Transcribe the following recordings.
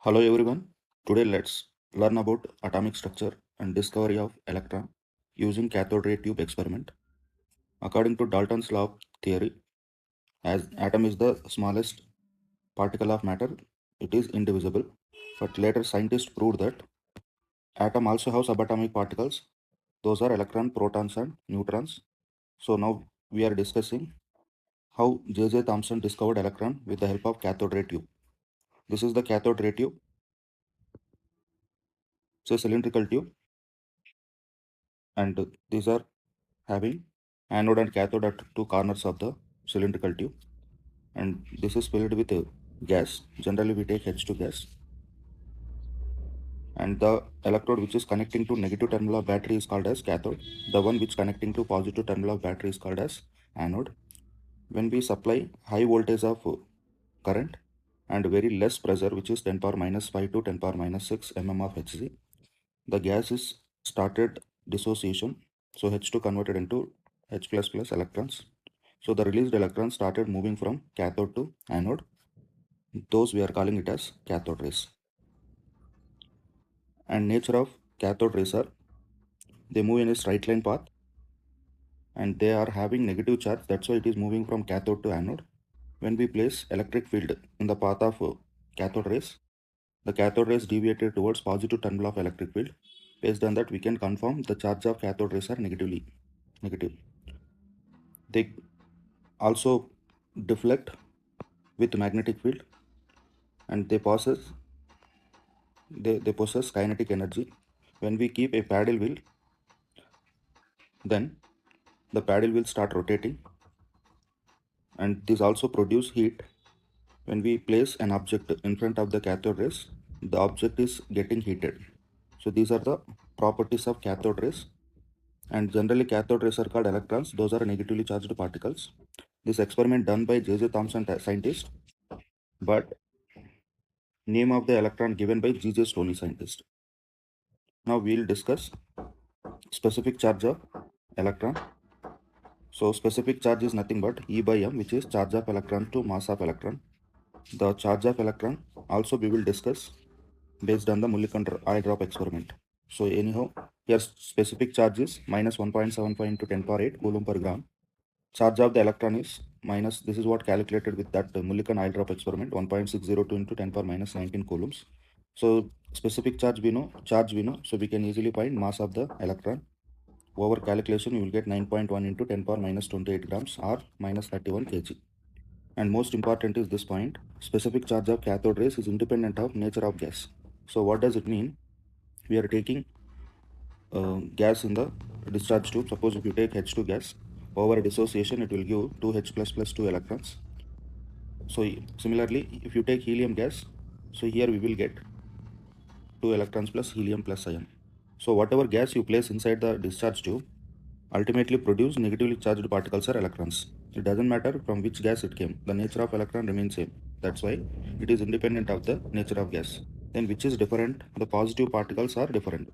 Hello everyone. Today let's learn about atomic structure and discovery of electron using cathode ray tube experiment. According to Dalton's law of theory, as atom is the smallest particle of matter, it is indivisible. But later scientists proved that atom also have subatomic particles. Those are electron, protons and neutrons. So now we are discussing how J.J. Thomson discovered electron with the help of cathode ray tube. This is the cathode ray tube. It's a cylindrical tube and these are having anode and cathode at two corners of the cylindrical tube, and this is filled with gas. Generally we take H2 gas, and the electrode which is connecting to negative terminal of battery is called as cathode. The one which connecting to positive terminal of battery is called as anode. When we supply high voltage of current and very less pressure, which is 10 power minus 5 to 10 power minus 6 mm of Hg, the gas is started dissociation. So H2 converted into H plus plus electrons. So the released electrons started moving from cathode to anode. Those we are calling it as cathode rays. And nature of cathode rays are, they move in a straight line path and they are having negative charge. That's why it is moving from cathode to anode. When we place electric field in the path of cathode rays, the cathode rays deviated towards positive terminal of electric field. Based on that, we can confirm the charge of cathode rays are negative. They also deflect with magnetic field, and they possess kinetic energy. When we keep a paddle wheel, then the paddle will start rotating, and this also produce heat. When we place an object in front of the cathode rays, the object is getting heated. So these are the properties of cathode rays. And generally cathode rays are called electrons. Those are negatively charged particles. This experiment done by J.J. Thomson scientist, but name of the electron given by G.J. Stoney scientist. Now we will discuss specific charge of electron. So specific charge is nothing but E by m, which is charge of electron to mass of electron. The charge of electron also we will discuss based on the Mulliken eye drop experiment. So anyhow, here specific charge is minus 1.75 into 10 power 8 coulomb per gram. Charge of the electron is minus, this is what calculated with that Mulliken eye drop experiment, 1.602 into 10 power minus 19 coulombs. So specific charge we know, so we can easily find mass of the electron. Over calculation, you will get 9.1 into 10 power minus 28 grams or minus 31 kg. And most important is this point, specific charge of cathode rays is independent of nature of gas. So what does it mean? We are taking gas in the discharge tube. Suppose if you take H2 gas, over dissociation it will give 2H plus plus 2 electrons. So similarly, if you take helium gas, so here we will get 2 electrons plus helium plus ion. So whatever gas you place inside the discharge tube ultimately produce negatively charged particles or electrons. It doesn't matter from which gas it came. The nature of electron remains same. That's why it is independent of the nature of gas. Then which is different? The positive particles are different.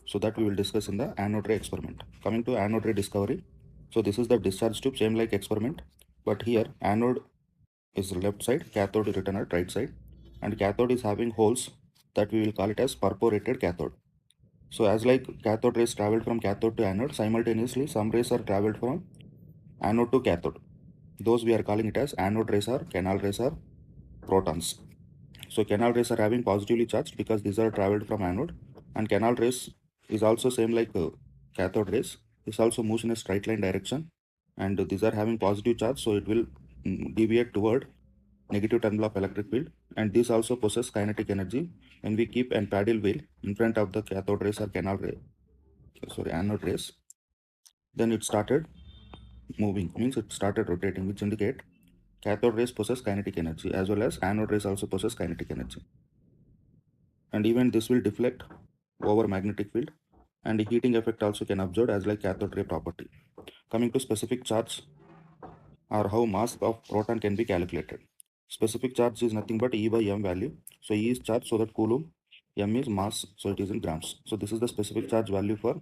So that we will discuss in the anode ray experiment. Coming to anode ray discovery. So this is the discharge tube, same like experiment. But here anode is left side, cathode is written at right side. And cathode is having holes that we will call it as perforated cathode. So as like cathode rays traveled from cathode to anode, simultaneously some rays are traveled from anode to cathode. Those we are calling it as anode rays or canal rays or protons. So canal rays are having positively charged because these are traveled from anode, and canal rays is also same like cathode rays. This also moves in a straight line direction, and these are having positive charge, so it will deviate toward negative terminal of electric field, and this also possesses kinetic energy. When we keep an paddle wheel in front of the cathode rays or anode rays, then it started moving, means it started rotating, which indicate cathode rays possess kinetic energy as well as anode rays also possess kinetic energy. And even this will deflect over magnetic field, and the heating effect also can observed as like cathode ray property. Coming to specific charge or how mass of proton can be calculated. Specific charge is nothing but E by m value. So E is charge, so that coulomb, m is mass, so it is in grams. So this is the specific charge value for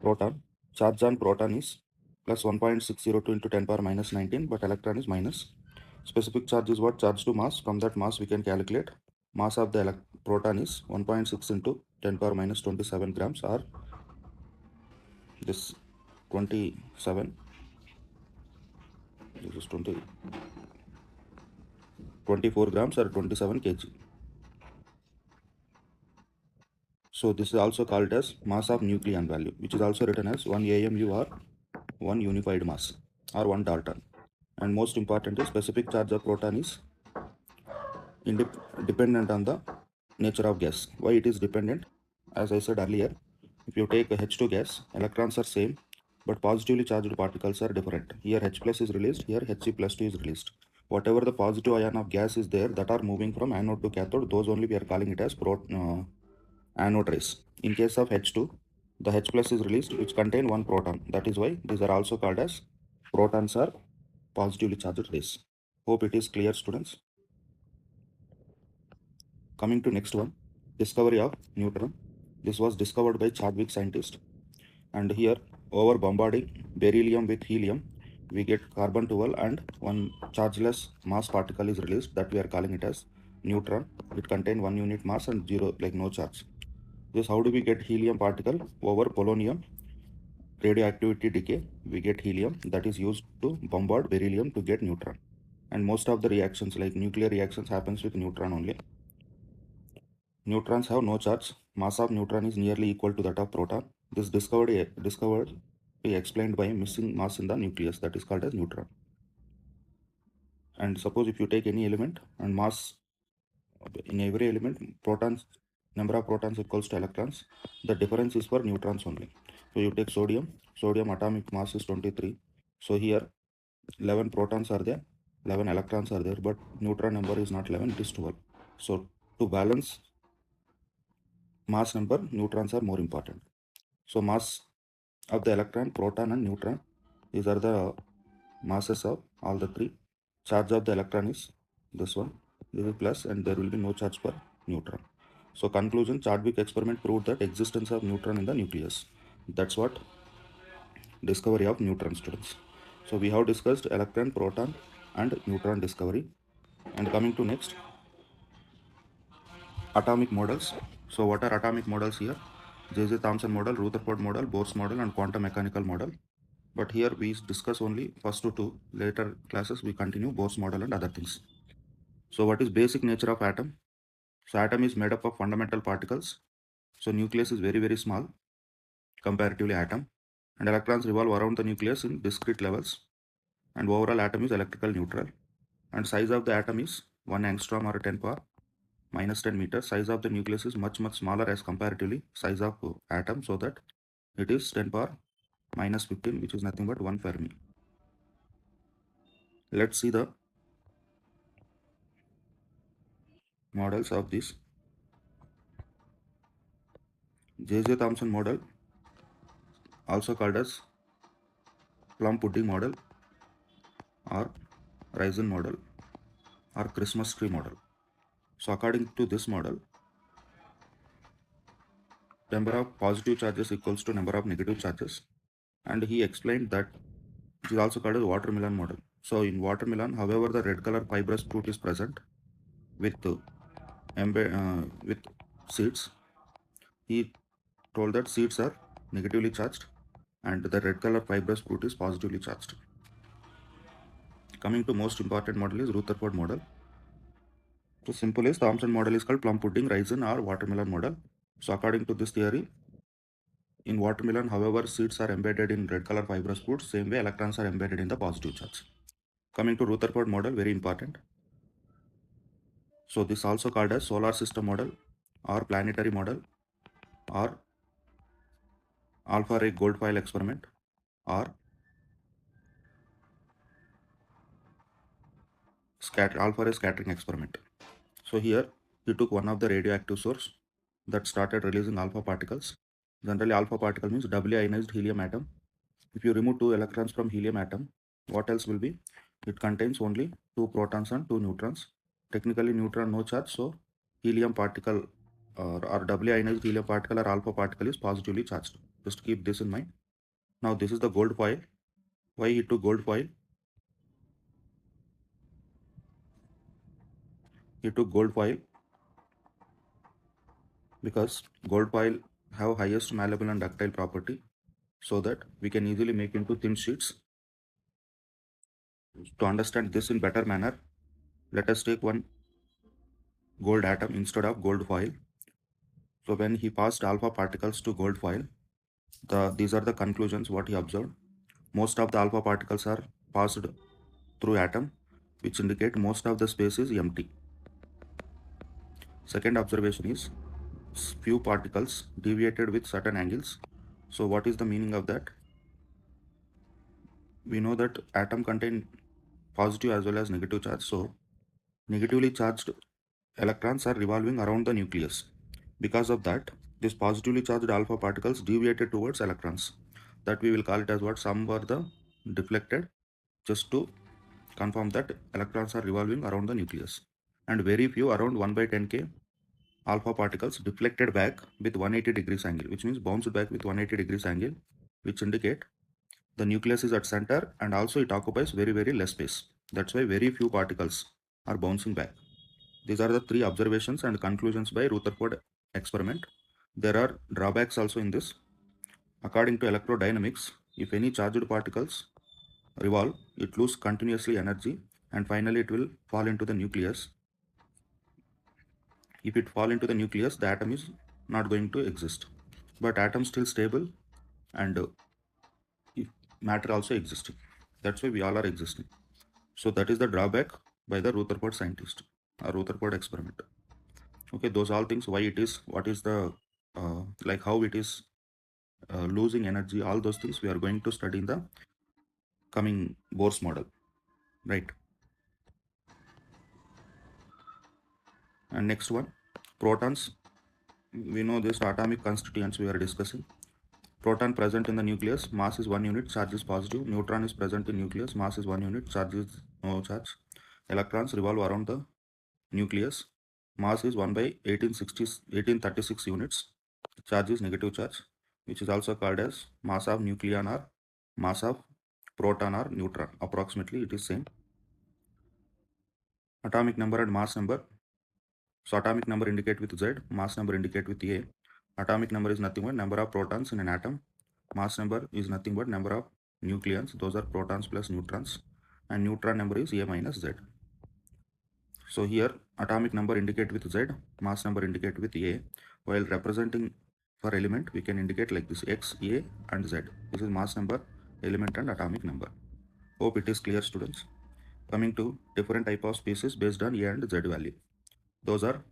proton. Charge on proton is plus 1.602 into 10 power minus 19, but electron is minus. Specific charge is what? Charge to mass. From that mass we can calculate mass of the proton is 1.6 into 10 power minus 27 grams, or this 27, this is 24 grams or 27 kg. So this is also called as mass of nucleon value, which is also written as 1 AMU, or 1 unified mass, or 1 Dalton. And most importantly, specific charge of proton is dependent on the nature of gas. Why it is dependent? As I said earlier, if you take a H2 gas, electrons are same, but positively charged particles are different. Here H plus is released, here He plus 2 is released. Whatever the positive ion of gas is there that are moving from anode to cathode, those only we are calling it as anode rays. In case of H2, the H plus is released, which contain one proton. That is why these are also called as protons, or positively charged rays. Hope it is clear, students. Coming to next one, discovery of neutron. This was discovered by Chadwick scientist. And here, over bombarding beryllium with helium, we get carbon 12 and one chargeless mass particle is released, that we are calling it as neutron. It contains 1 unit mass and zero, like no charge. This, how do we get helium particle? Over polonium radioactivity decay, we get helium that is used to bombard beryllium to get neutron. And most of the reactions, like nuclear reactions, happens with neutron only. Neutrons have no charge. Mass of neutron is nearly equal to that of proton. This discovery is explained by missing mass in the nucleus, that is called as neutron. And suppose if you take any element and mass in every element, protons, number of protons equals to electrons, the difference is for neutrons only. So you take sodium atomic mass is 23. So here 11 protons are there, 11 electrons are there, but neutron number is not 11, it is 12. So to balance mass number, neutrons are more important. So mass of the electron, proton and neutron, these are the masses of all the three. Charge of the electron is this one, this is plus, and there will be no charge for neutron. So conclusion, Chadwick experiment proved that existence of neutron in the nucleus. That's what discovery of neutron, students. So we have discussed electron, proton and neutron discovery. And coming to next, atomic models. So what are atomic models here? J.J. Thomson model, Rutherford model, Bohr's model and quantum mechanical model. But here we discuss only first two. Later classes we continue Bohr's model and other things. So what is basic nature of atom? So atom is made up of fundamental particles. So nucleus is very, very small comparatively atom. And electrons revolve around the nucleus in discrete levels. And overall atom is electrical neutral. And size of the atom is 1 angstrom or 10 power minus 10 meters. Size of the nucleus is much smaller as comparatively size of atom, so that it is 10 power minus 15, which is nothing but 1 Fermi. Let's see the models of this. J.J. Thomson model, also called as plum pudding model or raisin model or Christmas tree model. So according to this model, number of positive charges equals to number of negative charges, and he explained that it is also called as watermelon model. So in watermelon, however, the red color fibrous fruit is present with with seeds, he told that seeds are negatively charged and the red color fibrous fruit is positively charged. Coming to most important model is Rutherford model. So simple is Thomson model is called plum pudding, raisin or watermelon model. So according to this theory, in watermelon, however, seeds are embedded in red color fibrous fruit, same way electrons are embedded in the positive charge. Coming to Rutherford model, very important. So this also called as solar system model or planetary model or alpha ray gold foil experiment or alpha ray scattering experiment. So here he took one of the radioactive source that started releasing alpha particles. Generally alpha particle means doubly ionized helium atom. If you remove 2 electrons from helium atom, what else will be? It contains only 2 protons and 2 neutrons. Technically neutron no charge, so helium particle or doubly ionized helium particle or alpha particle is positively charged. Just keep this in mind. Now this is the gold foil. Why he took gold foil? He took gold foil because gold foil have highest malleable and ductile property, so that we can easily make into thin sheets. To understand this in better manner, let us take one gold atom instead of gold foil. So when he passed alpha particles to gold foil, these are the conclusions what he observed. Most of the alpha particles are passed through atom, which indicate most of the space is empty. Second observation is few particles deviated with certain angles. So what is the meaning of that? We know that atom contain positive as well as negative charge. So negatively charged electrons are revolving around the nucleus. Because of that, these positively charged alpha particles deviated towards electrons. That we will call it as what? Some were the deflected, just to confirm that electrons are revolving around the nucleus. And very few, around 1 by 10k alpha particles deflected back with 180 degrees angle, which means bounced back with 180 degrees angle, which indicate the nucleus is at center and also it occupies very less space. That's why very few particles are bouncing back. These are the three observations and conclusions by Rutherford experiment. There are drawbacks also in this. According to electrodynamics, if any charged particles revolve, it loses continuously energy and finally it will fall into the nucleus. If it fall into the nucleus, the atom is not going to exist. But atom still stable and if matter also existing. That's why we all are existing. So that is the drawback by the Rutherford scientist or Rutherford experiment. Okay, those all things, why it is, what is the like how it is losing energy, all those things we are going to study in the coming Bohr's model, right? And next one, protons. We know this atomic constituents we are discussing. Proton present in the nucleus, mass is 1 unit, charge is positive. Neutron is present in nucleus, mass is 1 unit, charge is no charge. Electrons revolve around the nucleus, mass is 1 by 1836 units, charge is negative charge, which is also called as mass of nucleon or mass of proton or neutron. Approximately it is same. Atomic number and mass number. So atomic number indicate with Z, mass number indicate with A. Atomic number is nothing but number of protons in an atom. Mass number is nothing but number of nucleons. Those are protons plus neutrons. And neutron number is A minus Z. So here atomic number indicate with Z, mass number indicate with A. While representing for element, we can indicate like this: X, A and Z. This is mass number, element and atomic number. Hope it is clear, students. Coming to different type of species based on A and Z value. Those are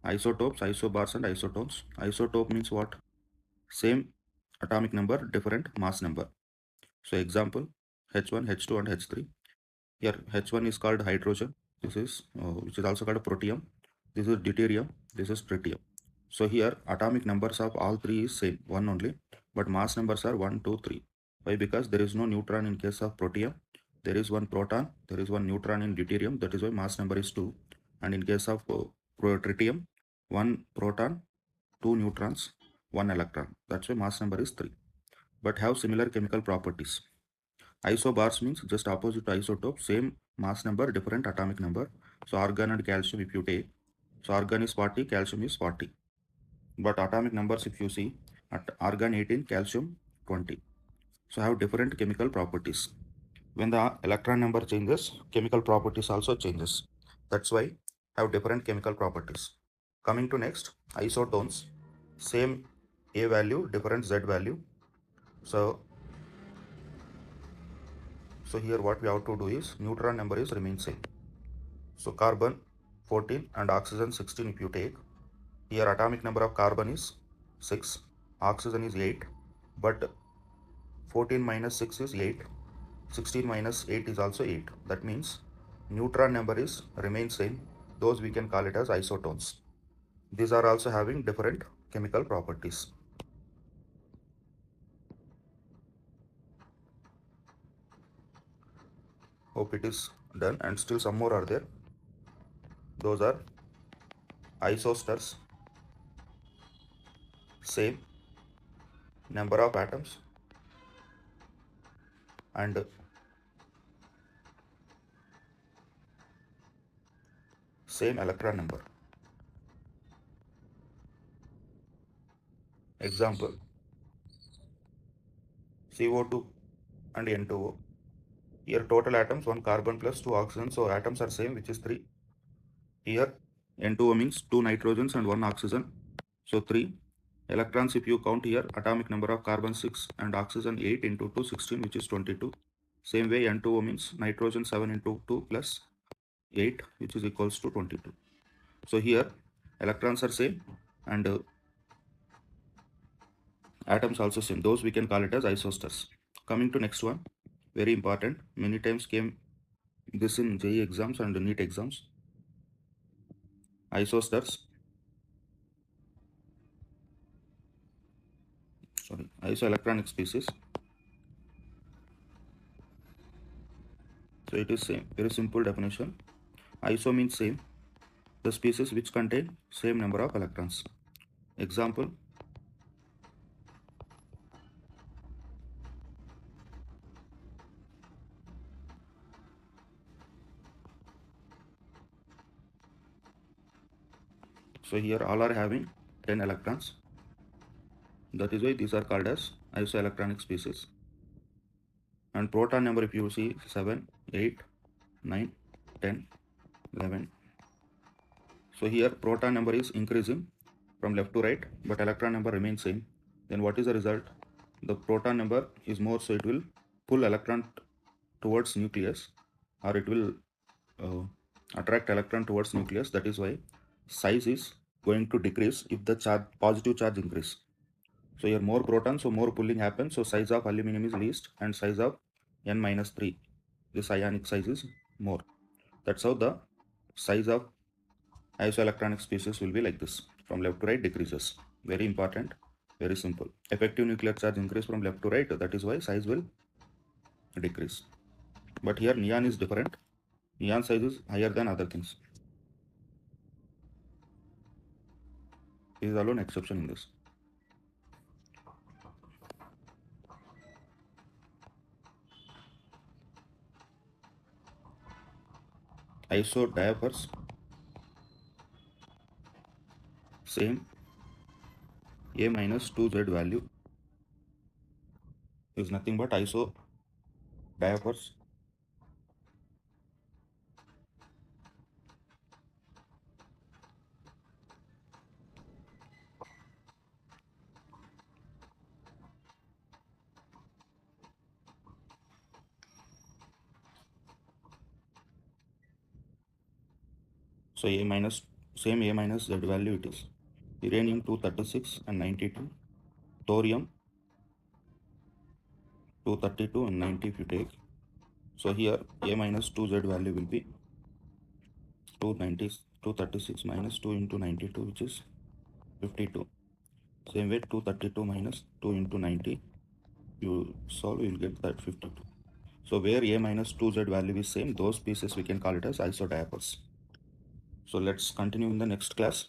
isotopes, isobars and isotones. Isotope means what? Same atomic number, different mass number. So example, H1, H2 and H3. Here H1 is called hydrogen. This is which is also called protium. This is deuterium. This is tritium. So here atomic numbers of all three is same, one only, but mass numbers are 1, 2, 3. Why? Because there is no neutron in case of protium. There is one proton. There is one neutron in deuterium. That is why mass number is 2. And in case of tritium, one proton, two neutrons, one electron. That's why mass number is 3. But have similar chemical properties. Isobars means just opposite to isotope, same mass number, different atomic number. So argon and calcium if you take, so argon is 40, calcium is 40. But atomic numbers if you see, at argon 18, calcium 20. So have different chemical properties. When the electron number changes, chemical properties also changes. That's why have different chemical properties. Coming to next, isotones. Same A value, different Z value. So here what we have to do is neutron number is remain same. So carbon 14 and oxygen 16 if you take. Here atomic number of carbon is 6, oxygen is 8, but 14 minus 6 is 8, 16 minus 8 is also 8. That means neutron number is remain same. Those we can call it as isotones. These are also having different chemical properties. Hope it is done, and still some more are there. Those are isosters, same number of atoms and same electron number. Example, CO2 and N2O. Here total atoms 1 carbon plus 2 oxygen, so atoms are same, which is 3. Here N2O means 2 nitrogens and 1 oxygen, so 3. Electrons, if you count here, atomic number of carbon 6 and oxygen 8 into 2 16, which is 22. Same way N2O means nitrogen 7 into 2 plus 8, which is equals to 22. So here electrons are same and atoms also same. Those we can call it as isosters. Coming to next one, very important, many times came this in JEE exams and NEET exams. Isosters, sorry, isoelectronic species. So it is same, very simple definition. Iso means same, the species which contain same number of electrons. Example, so here all are having 10 electrons. That is why these are called as isoelectronic species. And proton number, if you see 7, 8, 9, 10, 11. So here proton number is increasing from left to right, but electron number remains same. Then what is the result? The proton number is more, so it will pull electron towards nucleus, or it will attract electron towards nucleus. That is why size is going to decrease if the charge, positive charge increase. So here more protons, so more pulling happens, so size of aluminum is least and size of N minus 3, this ionic size is more. That's how the size of isoelectronic species will be like this, from left to right decreases. Very important, very simple. Effective nuclear charge increase from left to right, that is why size will decrease. But here neon is different, neon size is higher than other things. This is alone exception in this. Isodiapers, same, A minus 2Z value is nothing but isodiapers. So A minus, same A minus Z value it is. Uranium 236 and 92, thorium 232 and 90 if you take. So here A minus 2Z value will be 236 minus 2 into 92, which is 52. Same way 232 minus 2 into 90, you solve, you will get that 52. So where A minus 2Z value is same, those pieces we can call it as isodiapers. So let's continue in the next class.